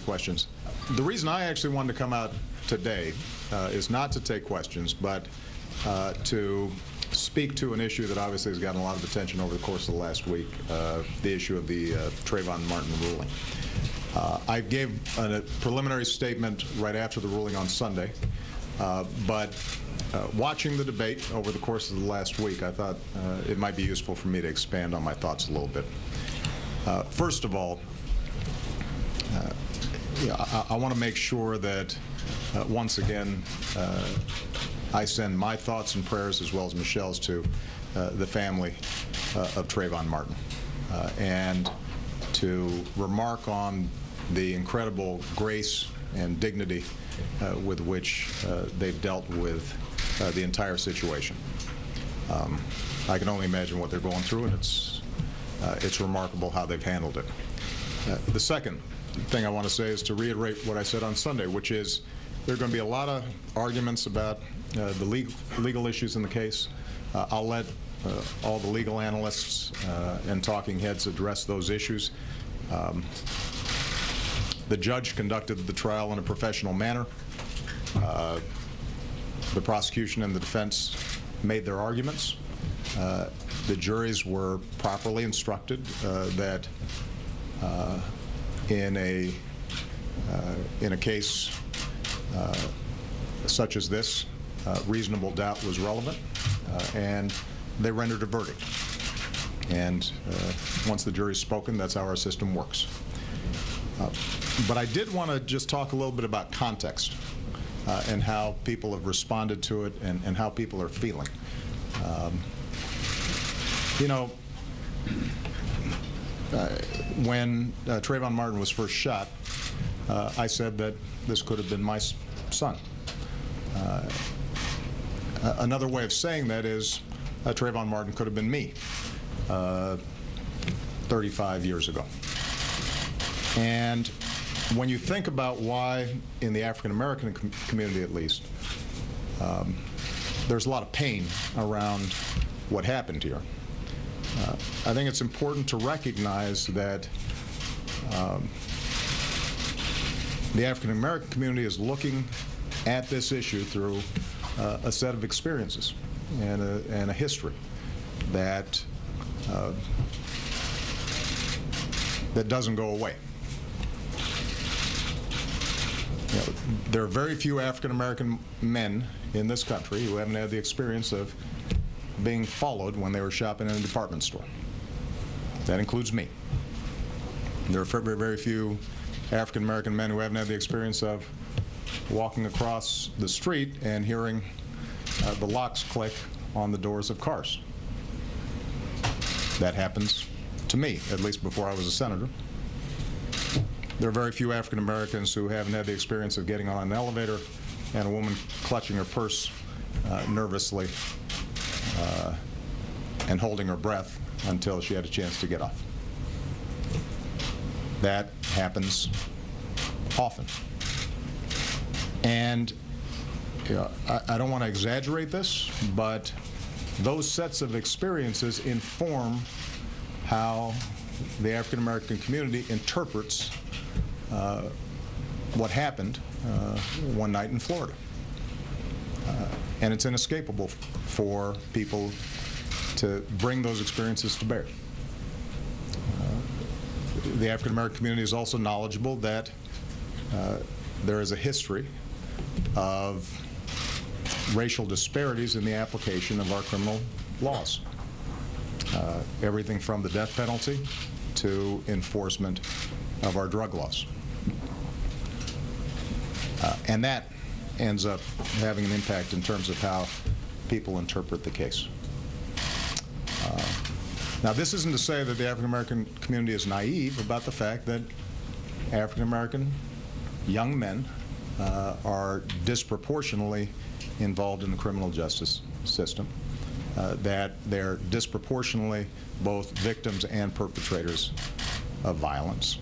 questions. The reason I actually wanted to come out today is not to take questions, but to speak to an issue that obviously has gotten a lot of attention over the course of the last week, the issue of the Trayvon Martin ruling. I gave a preliminary statement right after the ruling on Sunday, but watching the debate over the course of the last week, I thought it might be useful for me to expand on my thoughts a little bit. First of all, I want to make sure that once again I send my thoughts and prayers, as well as Michelle's, to the family of Trayvon Martin, and to remark on the incredible grace and dignity with which they've dealt with the entire situation. I can only imagine what they're going through, and it's remarkable how they've handled it. The second thing I want to say is to reiterate what I said on Sunday, which is there are going to be a lot of arguments about the legal issues in the case. I'll let all the legal analysts and talking heads address those issues. The judge conducted the trial in a professional manner. The prosecution and the defense made their arguments. The juries were properly instructed that in a case such as this, reasonable doubt was relevant, and they rendered a verdict. And once the jury's spoken, that's how our system works. But I did want to just talk a little bit about context and how people have responded to it, and how people are feeling. You know, when Trayvon Martin was first shot, I said that this could have been my son. Another way of saying that is Trayvon Martin could have been me 35 years ago. And when you think about why, in the African-American community at least, there's a lot of pain around what happened here, I think it's important to recognize that the African-American community is looking at this issue through a set of experiences and a history that that doesn't go away. You know, there are very few African-American men in this country who haven't had the experience of being followed when they were shopping in a department store. That includes me. There are very, very few African-American men who haven't had the experience of walking across the street and hearing the locks click on the doors of cars. That happens to me, at least before I was a senator. There are very few African Americans who haven't had the experience of getting on an elevator and a woman clutching her purse nervously and holding her breath until she had a chance to get off. That happens often. And you know, I don't want to exaggerate this, but those sets of experiences inform how the African American community interprets what happened one night in Florida. And it's inescapable for people to bring those experiences to bear. The African American community is also knowledgeable that there is a history of racial disparities in the application of our criminal laws. Everything from the death penalty to enforcement of our drug laws. And that ends up having an impact in terms of how people interpret the case. Now, this isn't to say that the African American community is naive about the fact that African American young men are disproportionately involved in the criminal justice system, that they're disproportionately both victims and perpetrators of violence.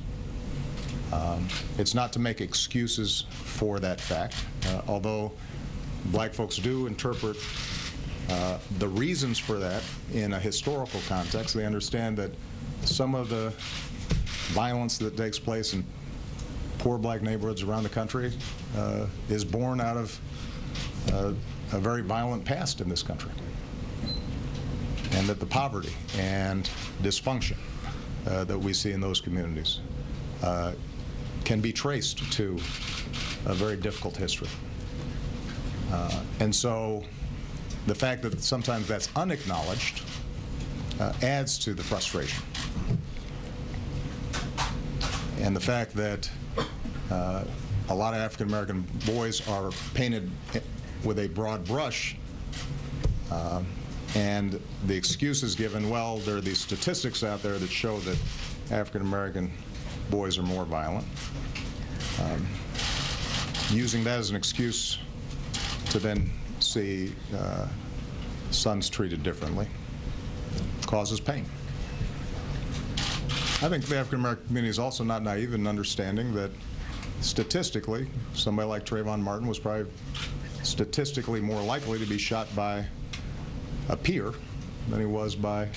It's not to make excuses for that fact, although black folks do interpret the reasons for that in a historical context. They understand that some of the violence that takes place in poor black neighborhoods around the country is born out of a very violent past in this country, and that the poverty and dysfunction that we see in those communities can be traced to a very difficult history. And so the fact that sometimes that's unacknowledged adds to the frustration. And the fact that a lot of African American boys are painted with a broad brush, and the excuse is given, well, there are these statistics out there that show that African American boys are more violent. Using that as an excuse to then see sons treated differently causes pain. I think the African American community is also not naive in understanding that statistically, somebody like Trayvon Martin was probably statistically more likely to be shot by a peer than he was by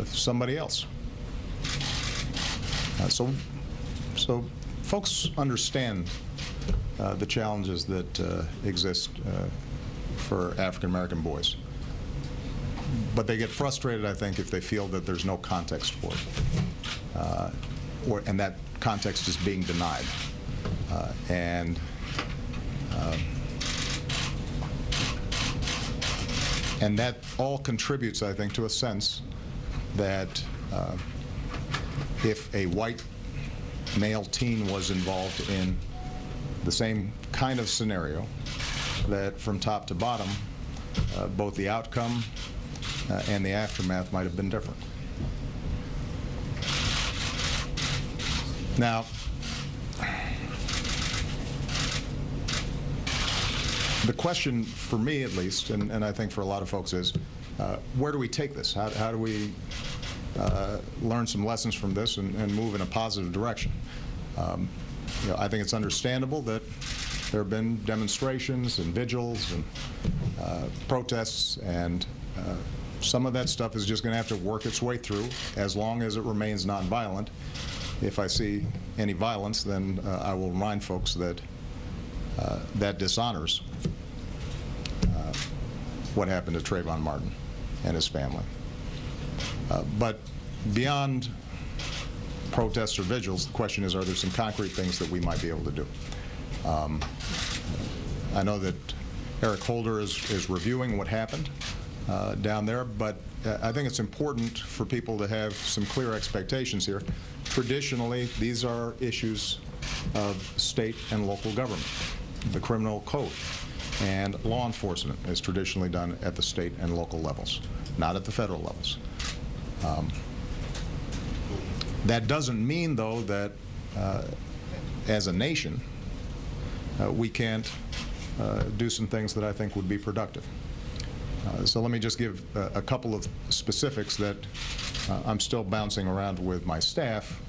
somebody else. So folks understand the challenges that exist for African American boys. But they get frustrated, I think, if they feel that there's no context for it, and that context is being denied. And that all contributes, I think, to a sense that if a white male teen was involved in the same kind of scenario, that from top to bottom, both the outcome and the aftermath might have been different. Now, the question for me, at least, and I think for a lot of folks, is where do we take this? How do we learn some lessons from this and move in a positive direction? You know, I think it's understandable that there have been demonstrations and vigils and protests, and some of that stuff is just going to have to work its way through as long as it remains nonviolent. If I see any violence, then I will remind folks that that dishonors what happened to Trayvon Martin and his family. But beyond protests or vigils, the question is, are there some concrete things that we might be able to do? I know that Eric Holder is reviewing what happened down there, but I think it's important for people to have some clear expectations here. Traditionally, these are issues of state and local government. The criminal code and law enforcement is traditionally done at the state and local levels, not at the federal levels. That doesn't mean, though, that as a nation, we can't do some things that I think would be productive. So let me just give a couple of specifics that I'm still bouncing around with my staff.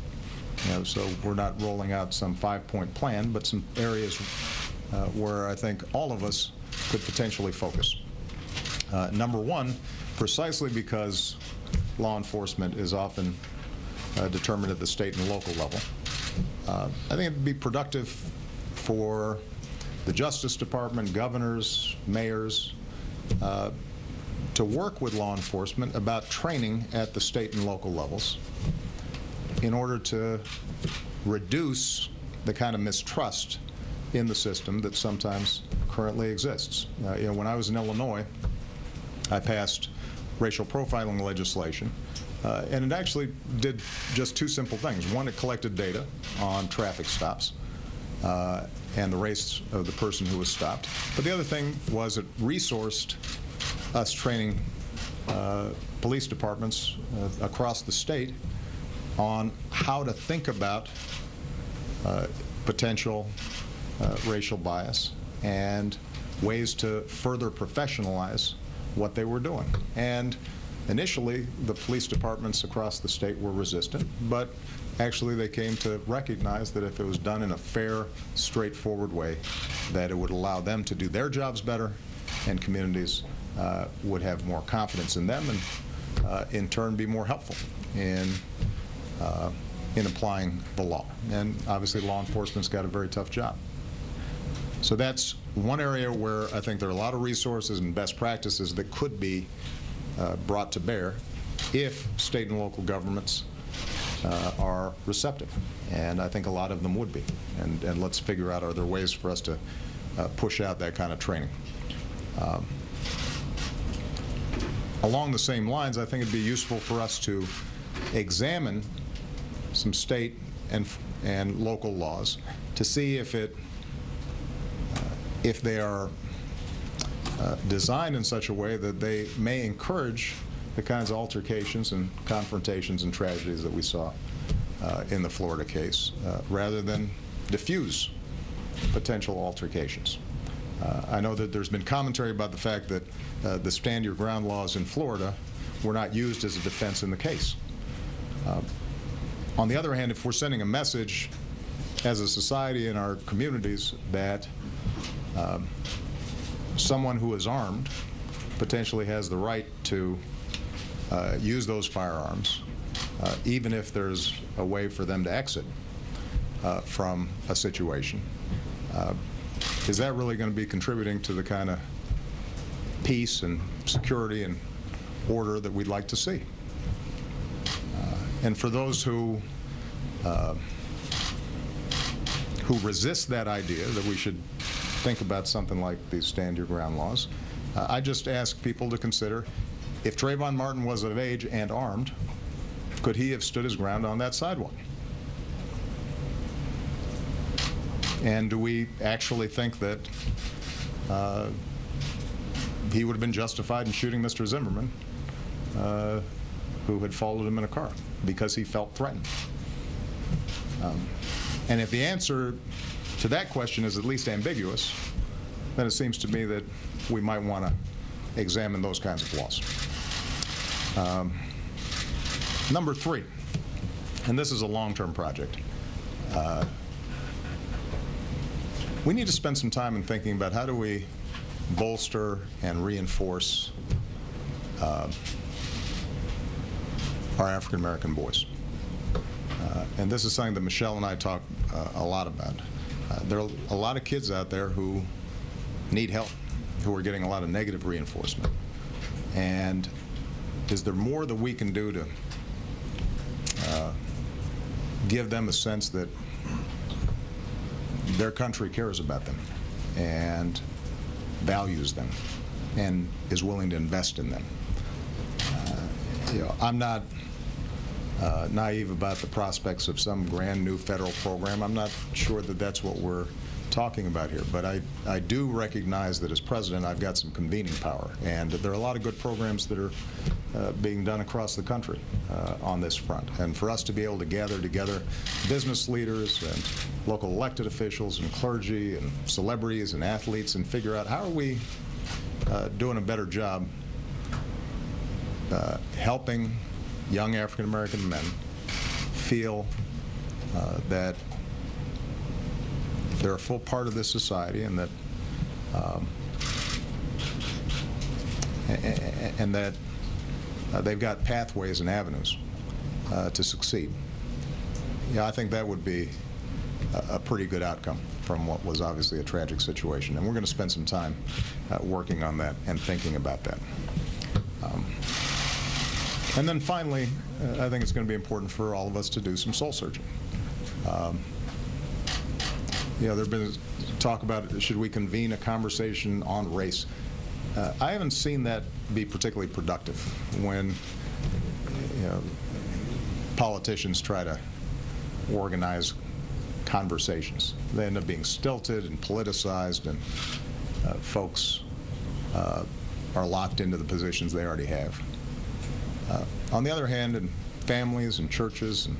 You know, so we're not rolling out some 5-point plan, but some areas where I think all of us could potentially focus. Number one, precisely because law enforcement is often determined at the state and local level, I think it would be productive for the Justice Department, governors, mayors, to work with law enforcement about training at the state and local levels in order to reduce the kind of mistrust in the system that sometimes currently exists. You know, when I was in Illinois, I passed racial profiling legislation, and it actually did just two simple things. One, it collected data on traffic stops and the race of the person who was stopped. But the other thing was it resourced us training police departments across the state on how to think about potential racial bias and ways to further professionalize what they were doing. And initially, the police departments across the state were resistant, but actually they came to recognize that if it was done in a fair, straightforward way, that it would allow them to do their jobs better, and communities would have more confidence in them, and in turn be more helpful in in applying the law. And obviously law enforcement's got a very tough job. So that's one area where I think there are a lot of resources and best practices that could be brought to bear if state and local governments are receptive. And I think a lot of them would be. And let's figure out, are there ways for us to push out that kind of training. Along the same lines, I think it'd be useful for us to examine some state and local laws to see if they are designed in such a way that they may encourage the kinds of altercations and confrontations and tragedies that we saw in the Florida case, rather than diffuse potential altercations. I know that there's been commentary about the fact that the stand your ground laws in Florida were not used as a defense in the case. On the other hand, if we're sending a message as a society in our communities that someone who is armed potentially has the right to use those firearms, even if there's a way for them to exit from a situation, is that really going to be contributing to the kind of peace and security and order that we'd like to see? And for those who resist that idea that we should think about something like these stand your ground laws, I just ask people to consider, if Trayvon Martin was of age and armed, could he have stood his ground on that sidewalk? And do we actually think that he would have been justified in shooting Mr. Zimmerman, who had followed him in a car, because he felt threatened? And if the answer to that question is at least ambiguous, then it seems to me that we might want to examine those kinds of laws. Number 3, and this is a long-term project, we need to spend some time in thinking about how do we bolster and reinforce our African-American boys. And this is something that Michelle and I talk a lot about. There are a lot of kids out there who need help, who are getting a lot of negative reinforcement. And is there more that we can do to give them a sense that their country cares about them and values them and is willing to invest in them? I'm not naive about the prospects of some grand new federal program. I'm not sure that that's what we're talking about here, but I do recognize that as president I've got some convening power, and there are a lot of good programs that are being done across the country on this front. And for us to be able to gather together business leaders and local elected officials and clergy and celebrities and athletes and figure out how are we doing a better job helping young African-American men feel that they're a full part of this society, and that they've got pathways and avenues to succeed. Yeah, I think that would be a pretty good outcome from what was obviously a tragic situation, and we're going to spend some time working on that and thinking about that. And then finally, I think it's going to be important for all of us to do some soul searching. There's been talk about, should we convene a conversation on race? I haven't seen that be particularly productive when politicians try to organize conversations. They end up being stilted and politicized, and folks are locked into the positions they already have. On the other hand, in families and churches and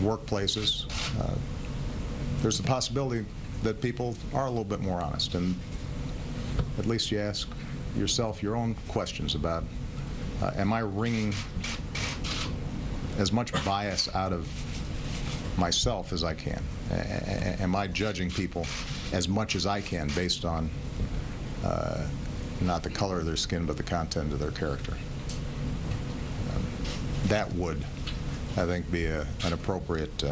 workplaces, there's the possibility that people are a little bit more honest, and at least you ask yourself your own questions about, am I wringing as much bias out of myself as I can? Am I judging people as much as I can based on not the color of their skin, but the content of their character? That would I think, be an appropriate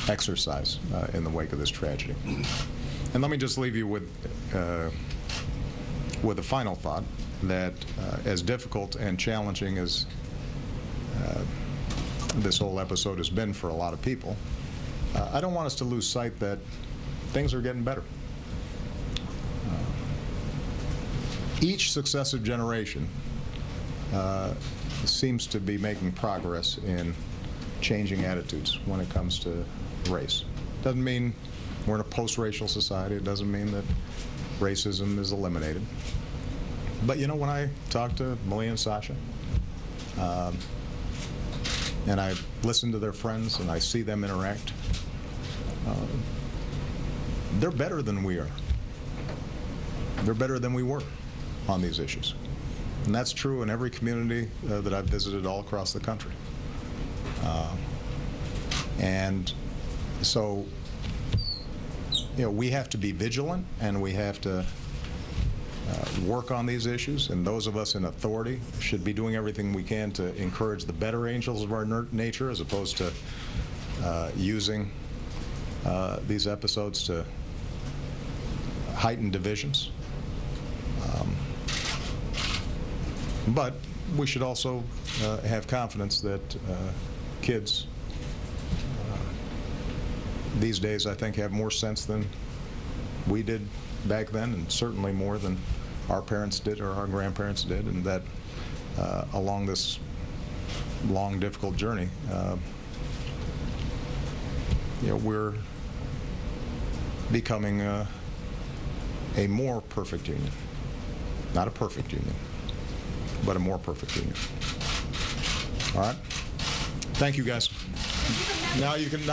exercise in the wake of this tragedy. And let me just leave you with a final thought, that as difficult and challenging as this whole episode has been for a lot of people, I don't want us to lose sight that things are getting better. Each successive generation seems to be making progress in changing attitudes when it comes to race. Doesn't mean we're in a post-racial society. It doesn't mean that racism is eliminated. But you know, when I talk to Malia and Sasha, and I listen to their friends and I see them interact, they're better than we are. They're better than we were on these issues. And that's true in every community that I've visited all across the country. And so, you know, we have to be vigilant, and we have to work on these issues, and those of us in authority should be doing everything we can to encourage the better angels of our nature, as opposed to using these episodes to heighten divisions. But we should also have confidence that kids these days, I think, have more sense than we did back then, and certainly more than our parents did or our grandparents did, and that along this long, difficult journey, you know, we're becoming a more perfect union. Not a perfect union, but a more perfect union. All right? Thank you, guys. Now you can